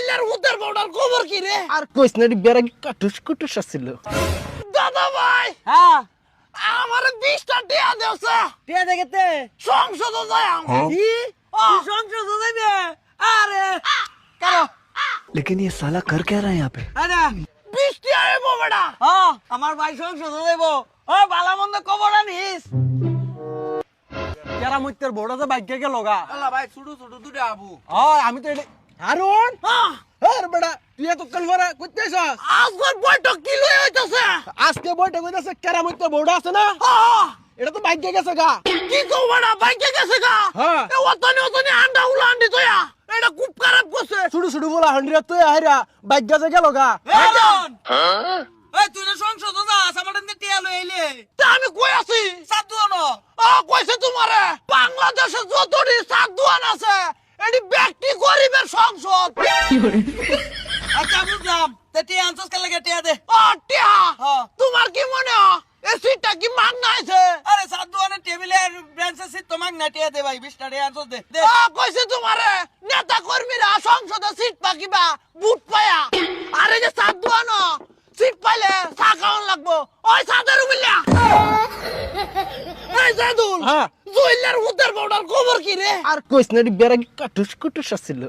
Jeweller উদের বড়ার খবর কি রে? আর কইস না বেড়া কাটুস কুটুস আসছিল। দাদা ভাই হ্যাঁ আমার 20টা টিয়া দেওছে টিয়া দেখতে সংসদ যায় কি তুই সংসদ যাইবে আরে কারো लेकिन ये साला कर क्या रहा है यहाँ पे? আরে 20 টিয়া এবো বেটা হ্যাঁ আমার ভাই সংসদ যাইব ও ভালো মন্দ খবর আনিস যারা মুত্তের বড় যে ভাগ্য গেল গা আল্লাহ ভাই ছোট ছোট দুটা আবু হ্যাঁ আমি তো হারুন হ্যাঁ বেটা তুই এত কলভরা কইতেছ আজকের বৈঠক কি লই হইতাছে আজকে বইটা কইতাছে কেরামত বউডা আছে না, এটা তো ভাগ্য গেছে গা। কি কও বেটা বাইকে গেছে গা হ্যাঁ। এ অতনি আন্ডা উলা আন্ডি তোয়া এটা খুব খারাপ করছে ছুড়ু ছুড়ু বলা 100 তুই আইরা ভাগ্য যে গেল গা। হারুন এই তুই না সংসদ যাস আমার এনে টিয়া লই আইলে তা আমি কই আছি সাধু না কইছে তোমারে বাংলাদেশে যতটি সাধুয়ান আছে এটি ব্যক্তি গরিবের সংসদ আচ্ছা বুঝলাম তে টিয়া আনছস কে লাগে টিয়া দে টিয়া হ্যাঁ। তোমার কি মনে হয় এই সিটটা কি মাগনা আছে আরে সাধু আনে টেবিলে ব্রেঞ্চে সিট তো মাগ না টিয়া দে ভাই 20 টা টিয়া আনছস দে দে কইছে তোমারে নেতা কর্মীরা সংসদে সিট পাকিবা বুট পায়া আরে যে সাধুয়ান সিট পাইলে চা খাওয়ান লাগবো ওই সাদের উমিল্লা এই জাদুল হ্যাঁ। জুয়েলার উদের বড়ার খবর কি রে আর কইস না বেড়া কাটুস কুটুস আসছিল।